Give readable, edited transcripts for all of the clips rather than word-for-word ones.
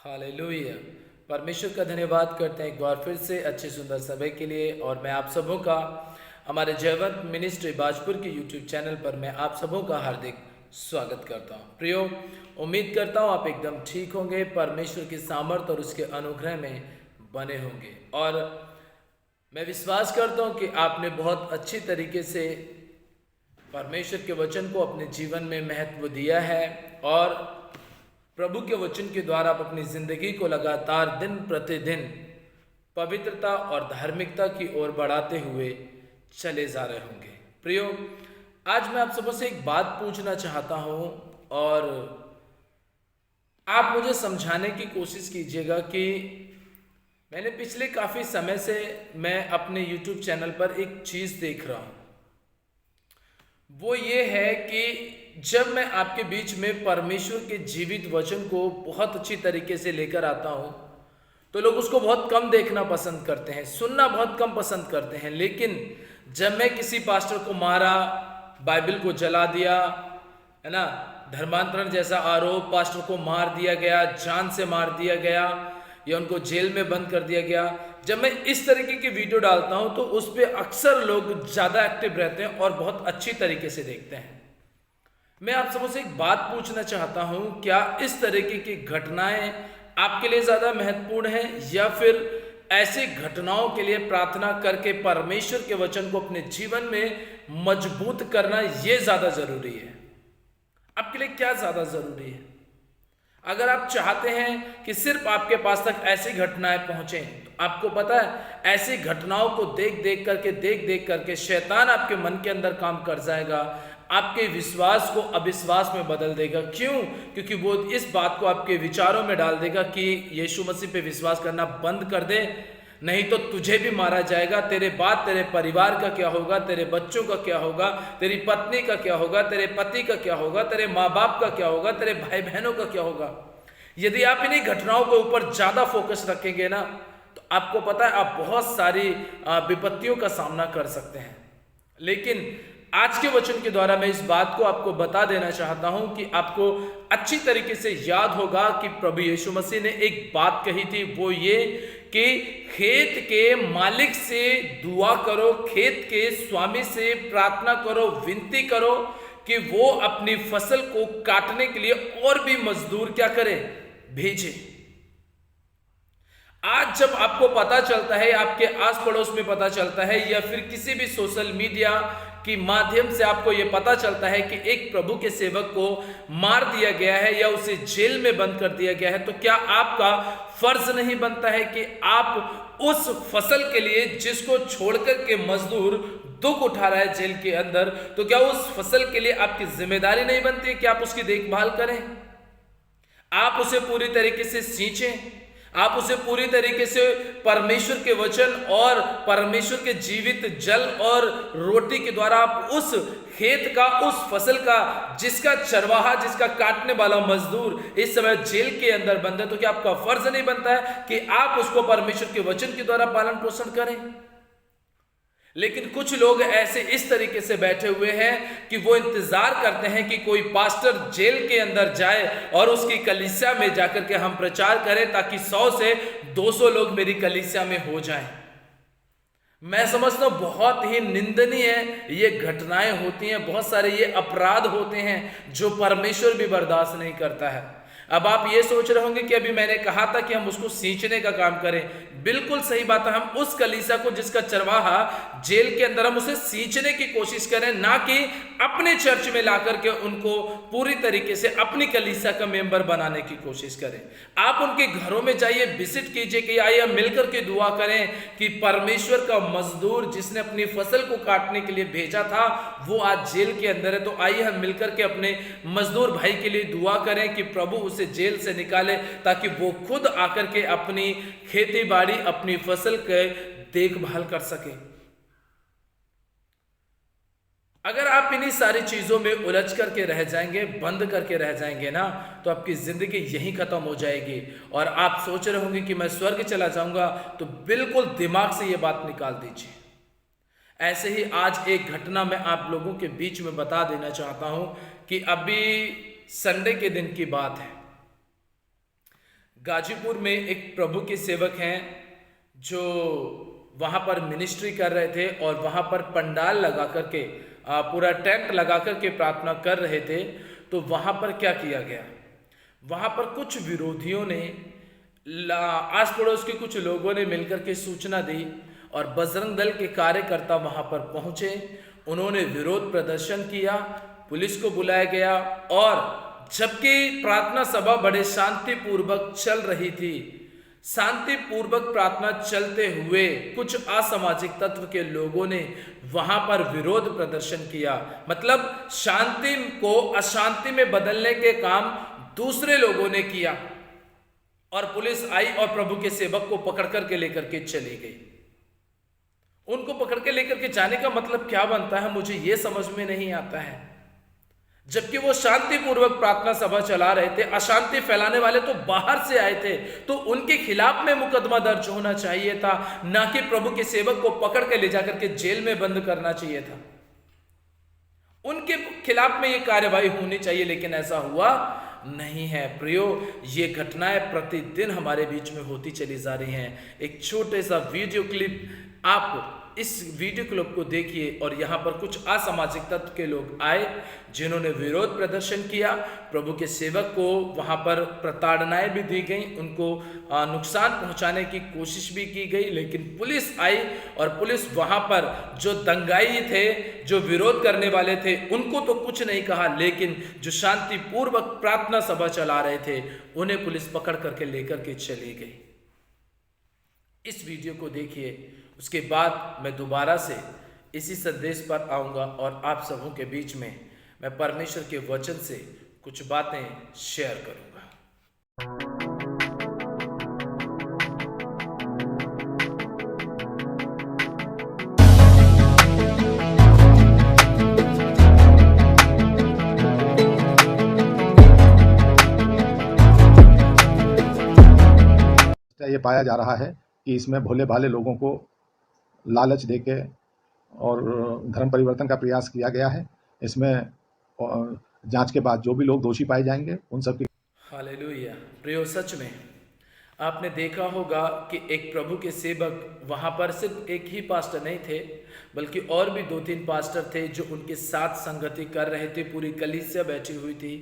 Hallelujah. परमेश्वर का धन्यवाद करते हैं एक बार फिर से अच्छे सुंदर समय के लिए। और मैं आप सबों का हमारे जयवंत मिनिस्ट्री बाजपुर के यूट्यूब चैनल पर मैं आप सबों का हार्दिक स्वागत करता हूं। प्रियो, उम्मीद करता हूं आप एकदम ठीक होंगे, परमेश्वर की सामर्थ और उसके अनुग्रह में बने होंगे। और मैं विश्वास करता हूं कि आपने बहुत अच्छी तरीके से परमेश्वर के वचन को अपने जीवन में महत्व दिया है और प्रभु के वचन के द्वारा आप अपनी जिंदगी को लगातार दिन प्रतिदिन पवित्रता और धार्मिकता की ओर बढ़ाते हुए चले जा रहे होंगे। प्रियो, आज मैं आप सबों से एक बात पूछना चाहता हूं और आप मुझे समझाने की कोशिश कीजिएगा कि मैंने पिछले काफी समय से मैं अपने YouTube चैनल पर एक चीज देख रहा हूं। वो ये है कि जब मैं आपके बीच में परमेश्वर के जीवित वचन को बहुत अच्छी तरीके से लेकर आता हूं तो लोग उसको बहुत कम देखना पसंद करते हैं, सुनना बहुत कम पसंद करते हैं। लेकिन जब मैं किसी पास्टर को मारा, बाइबल को जला दिया, है ना, धर्मांतरण जैसा आरोप, पास्टर को मार दिया गया, जान से मार दिया गया या उनको जेल में बंद कर दिया गया, जब मैं इस तरीके की वीडियो डालता हूं तो उस पर अक्सर लोग ज्यादा एक्टिव रहते हैं और बहुत अच्छी तरीके से देखते हैं। मैं आप सबों से एक बात पूछना चाहता हूं, क्या इस तरीके की घटनाएं आपके लिए ज्यादा महत्वपूर्ण है या फिर ऐसी घटनाओं के लिए प्रार्थना करके परमेश्वर के वचन को अपने जीवन में मजबूत करना यह ज्यादा जरूरी है? आपके लिए क्या ज्यादा जरूरी है? अगर आप चाहते हैं कि सिर्फ आपके पास तक ऐसी घटनाएं पहुंचे तो आपको पता है ऐसी घटनाओं को देख देख करके शैतान आपके मन के अंदर काम कर जाएगा, आपके विश्वास को अविश्वास में बदल देगा। क्यों? क्योंकि वो इस बात को आपके विचारों में डाल देगा कि यीशु मसीह पे विश्वास करना बंद कर दे, नहीं तो तुझे भी मारा जाएगा, तेरे बाद तेरे परिवार का क्या होगा, तेरे बच्चों का क्या होगा, तेरी पत्नी का क्या होगा, तेरे पति का क्या होगा, तेरे माँ बाप का क्या होगा, तेरे भाई बहनों का क्या होगा। यदि आप इन्हीं घटनाओं के ऊपर ज्यादा फोकस रखेंगे ना तो आपको पता है आप बहुत सारी विपत्तियों का सामना कर सकते हैं। लेकिन आज के वचन के द्वारा मैं इस बात को आपको बता देना चाहता हूं कि आपको अच्छी तरीके से याद होगा कि प्रभु यीशु मसीह ने एक बात कही थी, वो ये कि खेत के मालिक से दुआ करो, खेत के स्वामी से प्रार्थना करो, विनती करो कि वो अपनी फसल को काटने के लिए और भी मजदूर क्या करे, भेजे। आज जब आपको पता चलता है, आपके आस पड़ोस में पता चलता है या फिर किसी भी सोशल मीडिया के माध्यम से आपको यह पता चलता है कि एक प्रभु के सेवक को मार दिया गया है या उसे जेल में बंद कर दिया गया है, तो क्या आपका फर्ज नहीं बनता है कि आप उस फसल के लिए जिसको छोड़कर के मजदूर दुख उठा रहा है जेल के अंदर, तो क्या उस फसल के लिए आपकी जिम्मेदारी नहीं बनती है कि आप उसकी देखभाल करें, आप उसे पूरी तरीके से सींचें, आप उसे पूरी तरीके से परमेश्वर के वचन और परमेश्वर के जीवित जल और रोटी के द्वारा आप उस खेत का, उस फसल का, जिसका चरवाहा, जिसका काटने वाला मजदूर इस समय जेल के अंदर बंद है, तो क्या आपका फर्ज नहीं बनता है कि आप उसको परमेश्वर के वचन के द्वारा पालन पोषण करें? लेकिन कुछ लोग ऐसे इस तरीके से बैठे हुए हैं कि वो इंतजार करते हैं कि कोई पास्टर जेल के अंदर जाए और उसकी कलीसिया में जाकर के हम प्रचार करें ताकि 100 से 200 लोग मेरी कलीसिया में हो जाएं। मैं समझता हूं बहुत ही निंदनीय ये घटनाएं होती हैं, बहुत सारे ये अपराध होते हैं जो परमेश्वर भी बर्दाश्त नहीं करता है। अब आप ये सोच रहे होंगे कि अभी मैंने कहा था कि हम उसको सींचने का काम करें। बिल्कुल सही बात है, हम उस कलीसिया को जिसका चरवाहा जेल के अंदर, हम उसे सींचने की कोशिश करें, ना कि अपने चर्च में ला करके उनको पूरी तरीके से अपनी कलीसिया का मेंबर बनाने की कोशिश करें। आप उनके घरों में जाइए, विजिट कीजिए कि आइए हम मिलकर के दुआ करें कि परमेश्वर का मजदूर जिसने अपनी फसल को काटने के लिए भेजा था वो आज जेल के अंदर है, तो आइए हम मिलकर के अपने मजदूर भाई के लिए दुआ करें कि प्रभु उसे जेल से निकाले ताकि वो खुद आकर के अपनी खेती बाड़ी, अपनी फसल के देखभाल कर सके। अगर आप इन्हीं सारी चीजों में उलझ करके रह जाएंगे, बंद करके रह जाएंगे ना, तो आपकी जिंदगी यहीं खत्म हो जाएगी और आप सोच रहे होंगे कि मैं स्वर्ग चला जाऊंगा, तो बिल्कुल दिमाग से यह बात निकाल दीजिए। ऐसे ही आज एक घटना मैं आप लोगों के बीच में बता देना चाहता हूं कि अभी संडे के दिन की बात है। गाजीपुर में एक प्रभु के सेवक हैं जो वहाँ पर मिनिस्ट्री कर रहे थे और वहाँ पर पंडाल लगा करके पूरा टेंट लगा करके प्रार्थना कर रहे थे। तो वहाँ पर क्या किया गया, वहाँ पर कुछ विरोधियों ने आस पड़ोस के कुछ लोगों ने मिलकर के सूचना दी और बजरंग दल के कार्यकर्ता वहाँ पर पहुँचे। उन्होंने विरोध प्रदर्शन किया, पुलिस को बुलाया गया और जबकि प्रार्थना सभा बड़े शांतिपूर्वक चल रही थी, शांतिपूर्वक प्रार्थना चलते हुए कुछ असामाजिक तत्व के लोगों ने वहां पर विरोध प्रदर्शन किया। मतलब शांति को अशांति में बदलने के काम दूसरे लोगों ने किया और पुलिस आई और प्रभु के सेवक को पकड़ करके लेकर के चली गई। उनको पकड़ के लेकर के जाने का मतलब क्या बनता है, मुझे यह समझ में नहीं आता है। जबकि वो शांतिपूर्वक प्रार्थना सभा चला रहे थे, अशांति फैलाने वाले तो बाहर से आए थे, तो उनके खिलाफ में मुकदमा दर्ज होना चाहिए था, ना कि प्रभु के सेवक को पकड़ के ले जाकर के जेल में बंद करना चाहिए था। उनके खिलाफ में ये कार्यवाही होनी चाहिए, लेकिन ऐसा हुआ नहीं है। प्रियो, ये घटनाएं प्रतिदिन हमारे बीच में होती चली जा रही हैं। एक छोटे सा वीडियो क्लिप, आप इस वीडियो क्लिप को देखिए और यहाँ पर कुछ असामाजिक तत्व के लोग आए जिन्होंने विरोध प्रदर्शन किया। प्रभु के सेवक को वहाँ पर प्रताड़नाएं भी दी गई, उनको नुकसान पहुँचाने की कोशिश भी की गई, लेकिन पुलिस आई और पुलिस वहाँ पर जो दंगाई थे, जो विरोध करने वाले थे, उनको तो कुछ नहीं कहा, लेकिन जो शांतिपूर्वक प्रार्थना सभा चला रहे थे उन्हें पुलिस पकड़ करके लेकर के चली गई। इस वीडियो को देखिए, उसके बाद मैं दोबारा से इसी संदेश पर आऊँगा और आप सबों के बीच में मैं परमेश्वर के वचन से कुछ बातें शेयर करूँगा। ये पाया जा रहा है कि इसमें भोले भाले लोगों को लालच देके और धर्म परिवर्तन का प्रयास किया गया है। इसमें जांच के बाद जो भी लोग दोषी पाए जाएंगे उन सब की। हालेलुया। प्रियो, सच में आपने देखा होगा कि एक प्रभु के सेवक, वहाँ पर सिर्फ एक ही पास्टर नहीं थे, बल्कि और भी 2-3 पास्टर थे जो उनके साथ संगति कर रहे थे। पूरी कलीसिया बैठी हुई थी।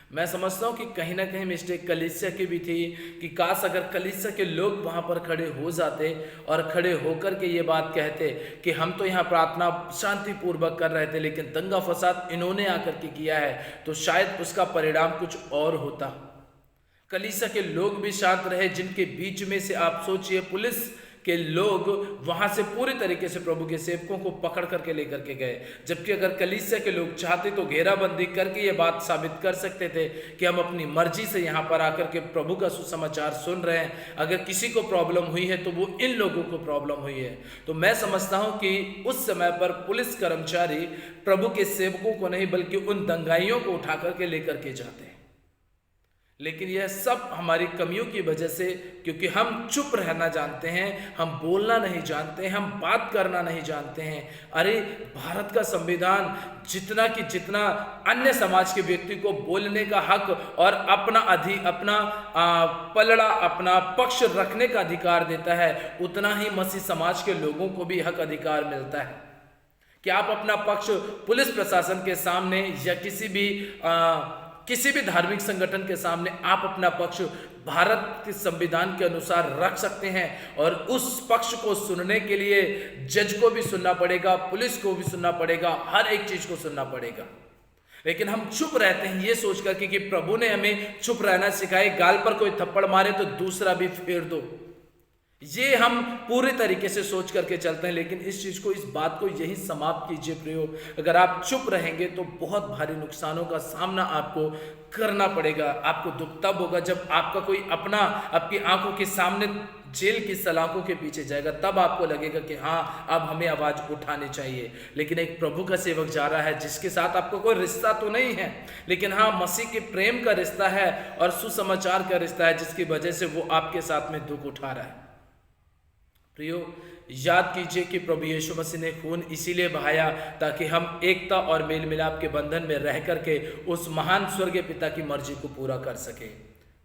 मैं समझता हूँ कि कहीं ना कहीं मिस्टेक कलीसिया की भी थी कि काश अगर कलीसिया के लोग वहाँ पर खड़े हो जाते और खड़े होकर के ये बात कहते कि हम तो यहाँ प्रार्थना शांतिपूर्वक कर रहे थे, लेकिन दंगा फसाद इन्होंने आकर के किया है, तो शायद उसका परिणाम कुछ और होता। कलीसिया के लोग भी शांत रहे, जिनके बीच में से आप सोचिए पुलिस के लोग वहां से पूरी तरीके से प्रभु के सेवकों को पकड़ करके लेकर के गए। जबकि अगर कलीसिया के लोग चाहते तो घेराबंदी करके ये बात साबित कर सकते थे कि हम अपनी मर्जी से यहाँ पर आकर के प्रभु का सुसमाचार सुन रहे हैं, अगर किसी को प्रॉब्लम हुई है तो वो इन लोगों को प्रॉब्लम हुई है। तो मैं समझता हूँ कि उस समय पर पुलिस कर्मचारी प्रभु के सेवकों को नहीं बल्कि उन दंगाइयों को उठा करके लेकर के जाते हैं। लेकिन यह सब हमारी कमियों की वजह से, क्योंकि हम चुप रहना जानते हैं, हम बोलना नहीं जानते हैं, हम बात करना नहीं जानते हैं। अरे भारत का संविधान जितना अन्य समाज के व्यक्ति को बोलने का हक और अपना पलड़ा, अपना पक्ष रखने का अधिकार देता है, उतना ही मसीह समाज के लोगों को भी हक अधिकार मिलता है कि आप अपना पक्ष पुलिस प्रशासन के सामने या किसी भी धार्मिक संगठन के सामने आप अपना पक्ष भारत के संविधान के अनुसार रख सकते हैं। और उस पक्ष को सुनने के लिए जज को भी सुनना पड़ेगा, पुलिस को भी सुनना पड़ेगा, हर एक चीज को सुनना पड़ेगा। लेकिन हम चुप रहते हैं ये सोच करके कि प्रभु ने हमें चुप रहना सिखाए, गाल पर कोई थप्पड़ मारे तो दूसरा भी फेर दो, ये हम पूरे तरीके से सोच करके चलते हैं। लेकिन इस चीज को, इस बात को यही समाप्त कीजिए प्रियो। अगर आप चुप रहेंगे तो बहुत भारी नुकसानों का सामना आपको करना पड़ेगा। आपको दुख तब होगा जब आपका कोई अपना आपकी आंखों के सामने जेल की सलाखों के पीछे जाएगा, तब आपको लगेगा कि हाँ अब हमें आवाज उठानी चाहिए। लेकिन एक प्रभु का सेवक जा रहा है जिसके साथ आपको कोई रिश्ता तो नहीं है, लेकिन हाँ मसीह के प्रेम का रिश्ता है और सुसमाचार का रिश्ता है, जिसकी वजह से वो आपके साथ में दुख उठा रहा है। प्रियो, याद कीजिए कि प्रभु यीशु मसीह ने खून इसीलिए बहाया ताकि हम एकता और मेल मिलाप के बंधन में रह करके उस महान स्वर्गीय पिता की मर्जी को पूरा कर सके।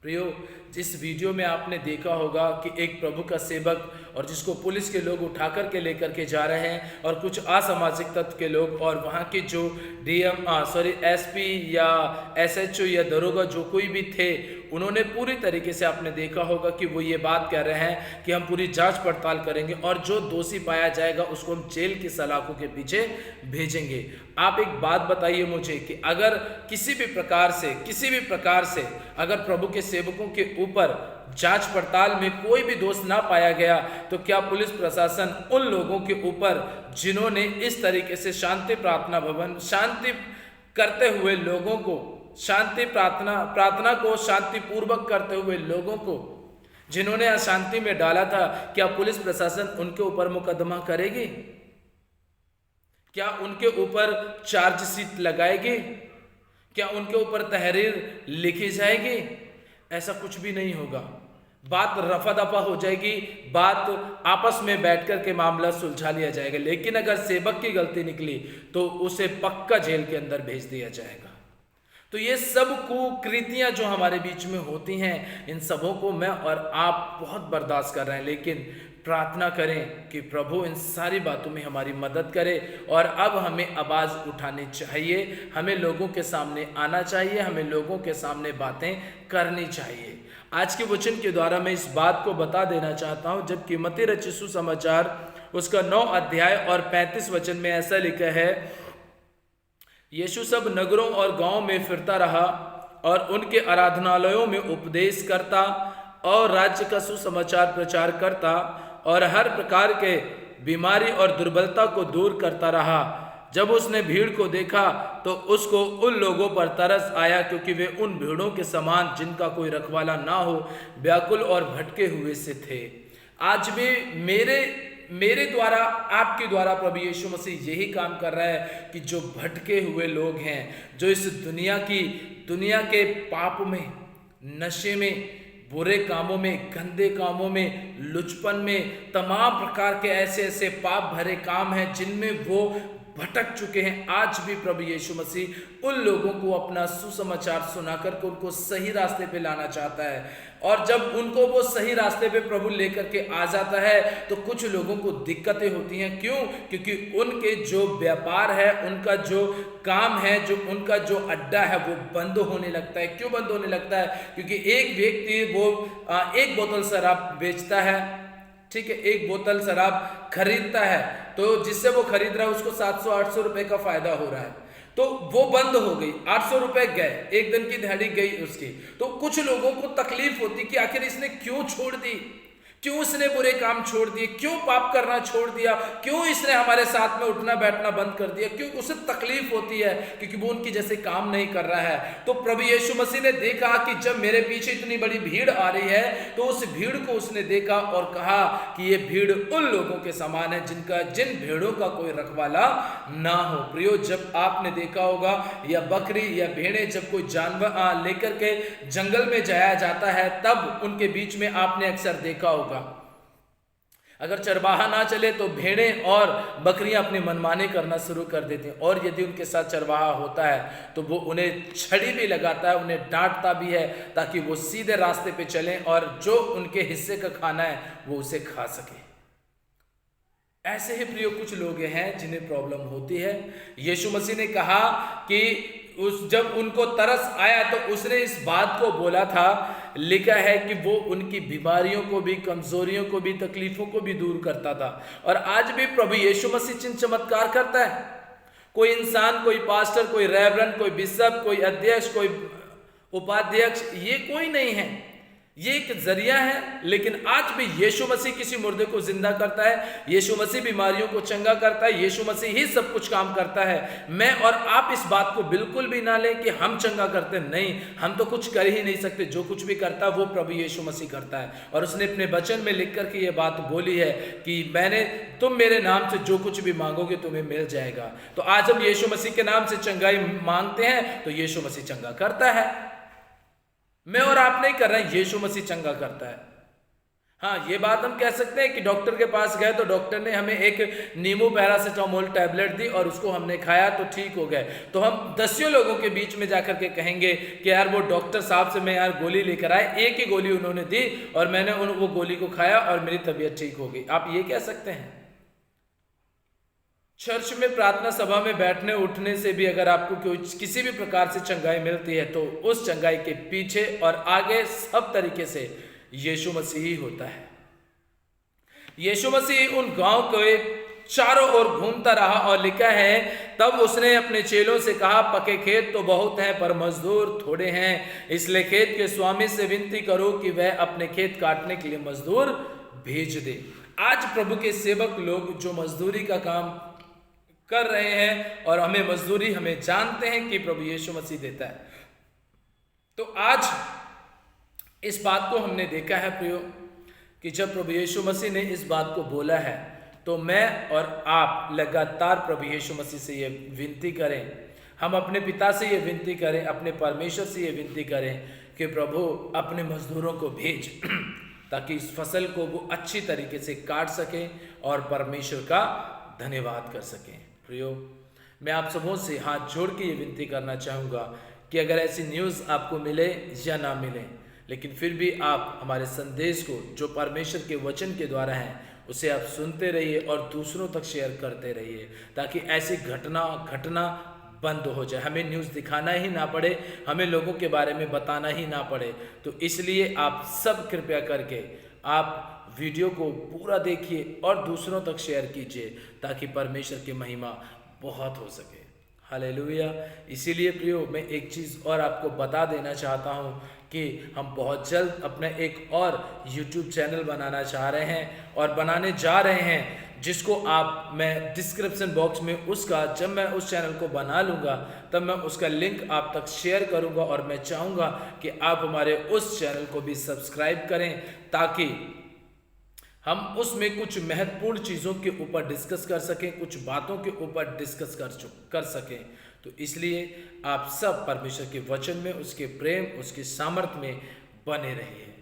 प्रियो, जिस वीडियो में आपने देखा होगा कि एक प्रभु का सेवक और जिसको पुलिस के लोग उठा कर के लेकर के जा रहे हैं और कुछ असामाजिक तत्व के लोग और वहाँ के जो एसपी या एसएचओ या दरोगा जो कोई भी थे, उन्होंने पूरी तरीके से आपने देखा होगा कि वो ये बात कह रहे हैं कि हम पूरी जांच पड़ताल करेंगे और जो दोषी पाया जाएगा उसको हम जेल की सलाखों के पीछे भेजेंगे। आप एक बात बताइए मुझे कि अगर किसी भी प्रकार से अगर प्रभु के सेवकों के ऊपर जांच पड़ताल में कोई भी दोष ना पाया गया तो क्या पुलिस प्रशासन उन लोगों के ऊपर जिन्होंने इस तरीके से शांति प्रार्थना भवन शांति करते हुए लोगों को शांति प्रार्थना को शांतिपूर्वक करते हुए लोगों को जिन्होंने अशांति में डाला था, क्या पुलिस प्रशासन उनके ऊपर मुकदमा करेगी? क्या उनके ऊपर चार्जशीट लगाएगी? क्या उनके ऊपर तहरीर लिखी जाएगी? ऐसा कुछ भी नहीं होगा। बात रफा दफा हो जाएगी, बात आपस में बैठकर के मामला सुलझा लिया जाएगा। लेकिन अगर सेवक की गलती निकली तो उसे पक्का जेल के अंदर भेज दिया जाएगा। तो ये सब कुकृतियां जो हमारे बीच में होती हैं, इन सबों को मैं और आप बहुत बर्दाश्त कर रहे हैं। लेकिन प्रार्थना करें कि प्रभु इन सारी बातों में हमारी मदद करे और अब हमें आवाज़ उठानी चाहिए, हमें लोगों के सामने आना चाहिए, हमें लोगों के सामने बातें करनी चाहिए। आज के वचन के द्वारा मैं इस बात को बता देना चाहता हूँ, जबकि मत्ती रचित सुसमाचार उसका 9 अध्याय और 35 वचन में ऐसा लिखा है, यीशु सब नगरों और गांवों में फिरता रहा और उनके आराधनालयों में उपदेश करता और राज्य का सुसमाचार प्रचार करता और हर प्रकार के बीमारी और दुर्बलता को दूर करता रहा। जब उसने भीड़ को देखा तो उसको उन लोगों पर तरस आया, क्योंकि वे उन भीड़ों के समान जिनका कोई रखवाला ना हो, व्याकुल और भटके हुए से थे। आज भी मेरे द्वारा आपके द्वारा प्रभु यीशु मसीह यही काम कर रहा है कि जो भटके हुए लोग हैं, जो इस दुनिया के पाप में, नशे में, बुरे कामों में, गंदे कामों में, लुचपन में, तमाम प्रकार के ऐसे पाप भरे काम हैं जिनमें वो भटक चुके हैं, आज भी प्रभु यीशु मसीह उन लोगों को अपना सुसमाचार सुनाकर के उनको सही रास्ते पे लाना चाहता है। और जब उनको वो सही रास्ते पे प्रभु लेकर के आ जाता है तो कुछ लोगों को दिक्कतें होती हैं। क्यों? क्योंकि उनके जो व्यापार है, उनका जो काम है, जो उनका जो अड्डा है वो बंद होने लगता है। क्यों बंद होने लगता है? क्योंकि एक व्यक्ति वो एक बोतल शराब बेचता है, ठीक है, एक बोतल शराब खरीदता है, तो जिससे वो खरीद रहा है उसको 700-800 रुपए का फायदा हो रहा है, तो वो बंद हो गई, 800 रुपए गए, एक दिन की दिहाड़ी गई उसकी। तो कुछ लोगों को तकलीफ होती कि आखिर इसने क्यों छोड़ दी, क्यों इसने बुरे काम छोड़ दिए, क्यों पाप करना छोड़ दिया, क्यों इसने हमारे साथ में उठना बैठना बंद कर दिया, क्यों? उसे तकलीफ होती है क्योंकि वो उनकी जैसे काम नहीं कर रहा है। तो प्रभु यीशु मसीह ने देखा कि जब मेरे पीछे इतनी बड़ी भीड़ आ रही है, तो उस भीड़ को उसने देखा और कहा कि ये भीड़ उन लोगों के समान है जिन भेड़ों का कोई रखवाला ना हो। प्रियो, जब आपने देखा होगा या बकरी या भेड़ें जब कोई जानवर लेकर के जंगल में जाया जाता है, तब उनके बीच में आपने अक्सर देखा होगा, अगर चरवाहा ना चले तो भेड़ें और बकरियां अपनी मनमानी करना शुरू कर देती हैं। और यदि उनके साथ चरवाहा होता है तो वो उन्हें छड़ी भी लगाता है, उन्हें डांटता भी है, ताकि वो सीधे रास्ते पे चलें और जो उनके हिस्से का खाना है वो उसे खा सके। ऐसे ही प्रियो कुछ लोग हैं जिन्हें प्रॉब्लम होती है। यीशु मसीह ने कहा कि जब उनको तरस आया तो उसने इस बात को बोला था, लिखा है कि वो उनकी बीमारियों को भी, कमजोरियों को भी, तकलीफों को भी दूर करता था। और आज भी प्रभु यीशु मसीह चिन्ह चमत्कार करता है। कोई इंसान, कोई पास्टर, कोई रेवरेंड, कोई बिशप, कोई अध्यक्ष, कोई उपाध्यक्ष, ये कोई नहीं है, ये एक जरिया है। लेकिन आज भी यीशु मसीह किसी मुर्दे को जिंदा करता है, यीशु मसीह बीमारियों को चंगा करता है, यीशु मसीह ही सब कुछ काम करता है। मैं और आप इस बात को बिल्कुल भी ना लें कि हम चंगा करते, नहीं, हम तो कुछ कर ही नहीं सकते। जो कुछ भी करता है वो प्रभु यीशु मसीह करता है। और उसने अपने वचन में लिख करके ये बात बोली है कि तुम मेरे नाम से जो कुछ भी मांगोगे तुम्हें मिल जाएगा। तो आज हम यीशु मसीह के नाम से चंगाई मांगते हैं तो यीशु मसीह चंगा करता है। मैं और आप नहीं कर रहे हैं, यीशु मसीह चंगा करता है। हाँ, ये बात हम कह सकते हैं कि डॉक्टर के पास गए तो डॉक्टर ने हमें एक नींबू पैरासीटामोल टैबलेट दी और उसको हमने खाया तो ठीक हो गए। तो हम दसियों लोगों के बीच में जाकर के कहेंगे कि यार वो डॉक्टर साहब से मैं यार गोली लेकर आए, एक ही गोली उन्होंने दी और मैंने वो गोली को खाया और मेरी तबीयत ठीक हो गई। आप ये कह सकते हैं? चर्च में प्रार्थना सभा में बैठने उठने से भी अगर आपको कोई किसी भी प्रकार से चंगाई मिलती है तो उस चंगाई के पीछे और आगे सब तरीके से यीशु मसीह ही होता है। यीशु मसीह उन गांव के चारों ओर घूमता रहा और लिखा है तब उसने अपने चेलों से कहा, पके खेत तो बहुत हैं पर मजदूर थोड़े हैं, इसलिए खेत के स्वामी से विनती करो कि वह अपने खेत काटने के लिए मजदूर भेज दे। आज प्रभु के सेवक लोग जो मजदूरी का काम कर रहे हैं और हमें मजदूरी हमें जानते हैं कि प्रभु यीशु मसीह देता है। तो आज इस बात को हमने देखा है प्रियो कि जब प्रभु यीशु मसीह ने इस बात को बोला है तो मैं और आप लगातार प्रभु यीशु मसीह से ये विनती करें, हम अपने पिता से ये विनती करें, अपने परमेश्वर से ये विनती करें कि प्रभु अपने मजदूरों को भेज ताकि इस फसल को वो अच्छी तरीके से काट सकें और परमेश्वर का धन्यवाद कर सकें। प्रियो, मैं आप सबों से हाथ जोड़ के ये विनती करना चाहूँगा कि अगर ऐसी न्यूज़ आपको मिले या ना मिले, लेकिन फिर भी आप हमारे संदेश को जो परमेश्वर के वचन के द्वारा है उसे आप सुनते रहिए और दूसरों तक शेयर करते रहिए ताकि ऐसी घटना बंद हो जाए, हमें न्यूज़ दिखाना ही ना पड़े, हमें लोगों के बारे में बताना ही ना पड़े। तो इसलिए आप सब कृपया करके आप वीडियो को पूरा देखिए और दूसरों तक शेयर कीजिए ताकि परमेश्वर की महिमा बहुत हो सके। हालेलुया। इसीलिए प्रियो, मैं एक चीज़ और आपको बता देना चाहता हूँ कि हम बहुत जल्द अपना एक और YouTube चैनल बनाना चाह रहे हैं और बनाने जा रहे हैं, जिसको मैं डिस्क्रिप्शन बॉक्स में उसका, जब मैं उस चैनल को बना लूँगा तब मैं उसका लिंक आप तक शेयर करूँगा और मैं चाहूँगा कि आप हमारे उस चैनल को भी सब्सक्राइब करें ताकि हम उसमें कुछ महत्वपूर्ण चीज़ों के ऊपर डिस्कस कर सकें, कुछ बातों के ऊपर डिस्कस कर सकें। तो इसलिए आप सब परमेश्वर के वचन में, उसके प्रेम, उसके सामर्थ्य में बने रहिए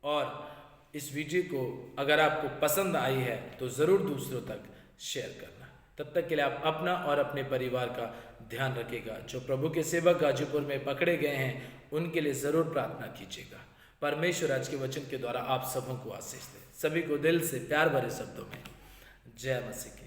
और इस वीडियो को अगर आपको पसंद आई है तो ज़रूर दूसरों तक शेयर करना। तब तक के लिए आप अपना और अपने परिवार का ध्यान रखिएगा। जो प्रभु के सेवक गाजीपुर में पकड़े गए हैं उनके लिए ज़रूर प्रार्थना कीजिएगा। परमेश्वर आज के वचन के द्वारा आप सबों को आशीष दे। सभी को दिल से प्यार भरे शब्दों में जय मसीह की।